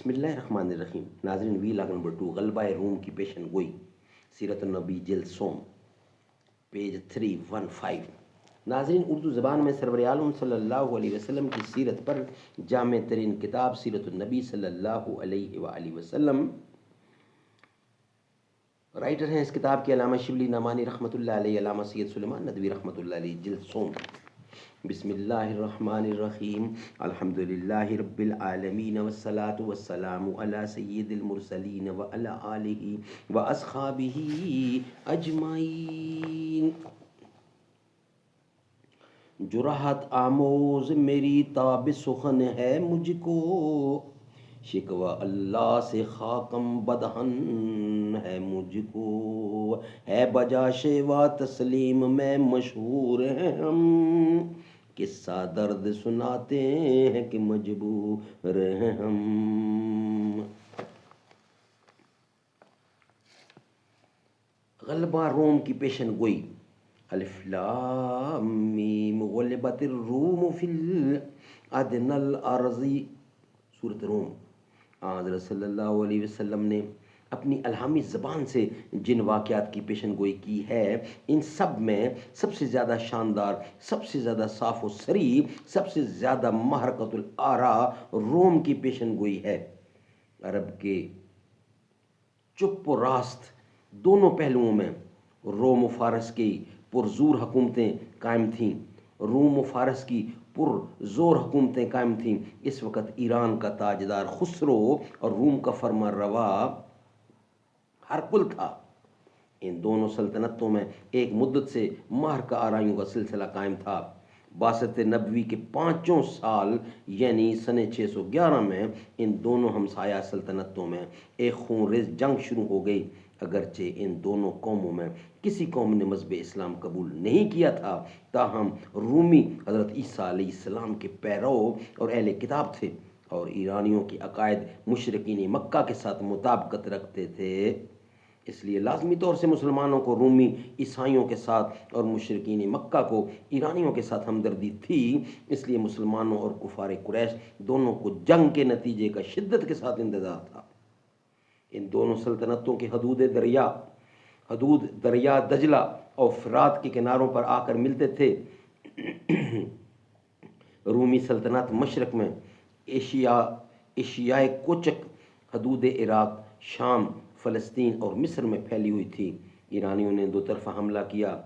بسم اللہ الرحمن الرحیم. ناظرین، وی لاگ نمبر 2 غلبہ روم کی پیشن گوئی، سیرت النبی جلد سوم، پیج 315. ناظرین، اردو زبان میں سرور عالم صلی اللہ علیہ وسلم کی سیرت پر جامع ترین کتاب سیرت النبی صلی اللہ علیہ وآلہ وسلم. رائٹر ہیں اس کتاب کے علامہ شبلی نعمانی رحمۃ اللہ علیہ، علامہ سید سلیمان ندوی رحمۃ اللہ علیہ. جلد سوم. بسم اللہ الرحمن الرحیم. الحمد للہ رب العالمین والصلاة والسلام علی سید المرسلین وعلی آلہ واصحابہ اجمعین. جو راحت آموز میری تاب سخن ہے مجھ کو، شکوہ اللہ سے خاکم بدہن ہے مجھ کو. ہے بجا شیوا تسلیم میں مشہور ہیں ہم، قصہ درد سناتے ہیں کہ مجبور ہیں ہم. غلبہ روم کی پیشن گوئی. الف لام میم غلبت الروم فی الادنی الارض. سورۃ روم. حضرت صلی اللہ علیہ وسلم نے اپنی الہامی زبان سے جن واقعات کی پیشن گوئی کی ہے، ان سب میں سب سے زیادہ شاندار، سب سے زیادہ صاف و سری، سب سے زیادہ محرکۃ الآرا روم کی پیشن گوئی ہے. عرب کے چپ و راست دونوں پہلوؤں میں روم و فارس کی پرزور حکومتیں قائم تھیں. روم و فارس کی پرزور حکومتیں قائم تھیں. اس وقت ایران کا تاجدار خسرو اور روم کا فرما روا ہرقل تھا. ان دونوں سلطنتوں میں ایک مدت سے معرکہ آرائیوں کا سلسلہ قائم تھا. باسط نبوی کے 5 سال یعنی سن 611 میں ان دونوں ہمسایہ سلطنتوں میں ایک خونریز جنگ شروع ہو گئی. اگرچہ ان دونوں قوموں میں کسی قوم نے مذہب اسلام قبول نہیں کیا تھا، تاہم رومی حضرت عیسیٰ علیہ السلام کے پیرو اور اہل کتاب تھے اور ایرانیوں کے عقائد مشرکین مکہ کے ساتھ مطابقت رکھتے تھے. اس لیے لازمی طور سے مسلمانوں کو رومی عیسائیوں کے ساتھ اور مشرکین مکہ کو ایرانیوں کے ساتھ ہمدردی تھی. اس لیے مسلمانوں اور کفار قریش دونوں کو جنگ کے نتیجے کا شدت کے ساتھ انتظار تھا. ان دونوں سلطنتوں کے حدود دریا دجلہ اور فرات کے کناروں پر آ کر ملتے تھے. رومی سلطنت مشرق میں ایشیائے کوچک حدود عراق، شام، فلسطین اور مصر میں پھیلی ہوئی تھی. ایرانیوں نے 2 طرفہ حملہ کیا.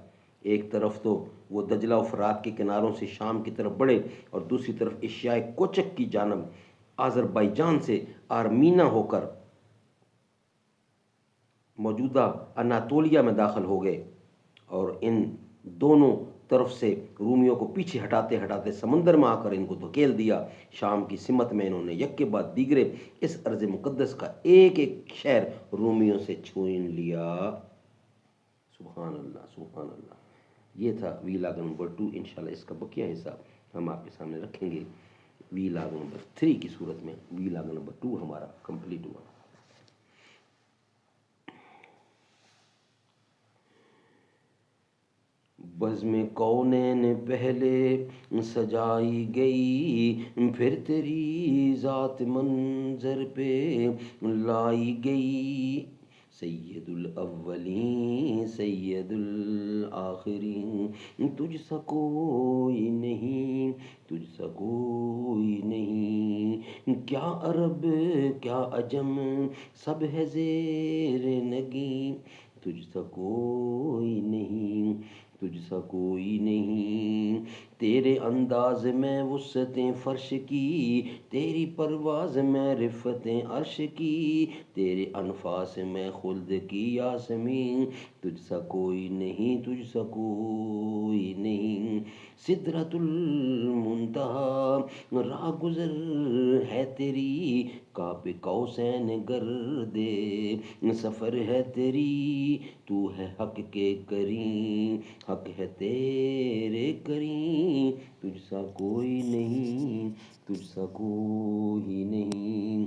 ایک طرف تو وہ دجلہ و فرات کے کناروں سے شام کی طرف بڑھے اور دوسری طرف ایشیائے کوچک کی جانب آذربائیجان سے آرمینا ہو کر موجودہ اناطولیہ میں داخل ہو گئے اور ان دونوں طرف سے رومیوں کو پیچھے ہٹاتے ہٹاتے سمندر میں آ کر ان کو دھکیل دیا. شام کی سمت میں انہوں نے یک کے بعد دیگرے اس ارض مقدس کا ایک ایک شہر رومیوں سے چھین لیا. سبحان اللہ، سبحان اللہ. یہ تھا وی لاگ نمبر 2. انشاءاللہ اس کا بقیہ حصہ ہم آپ کے سامنے رکھیں گے وی لاگ نمبر 3 کی صورت میں. وی لاگ نمبر 2 ہمارا کمپلیٹ ہوا. بزم کونین پہلے سجائی گئی، پھر تیری ذات منظر پہ لائی گئی. سید الاولین سید الآخرین، تجھ سا کوئی نہیں، تجھ سا کوئی نہیں. کیا عرب کیا عجم سب ہے زیر نگیں، تجھ سا کوئی نہیں، تجھ سا کوئی نہیں. تیرے انداز میں وسعتیں فرش کی، تیری پرواز میں رفتیں عرش کی، تیرے انفاس میں خلد کی یاسمین. تجھ سا کوئی نہیں، تجھ سا کوئی نہیں. سدرۃ المنتہا راہ گزر ہے تیری، قاب قوسین گردِ سفر ہے تیری. تو ہے حق کے کریم، حق ہے تیرے کریم. تجھ سا کوئی نہیں، تجھ سا کوئی نہیں.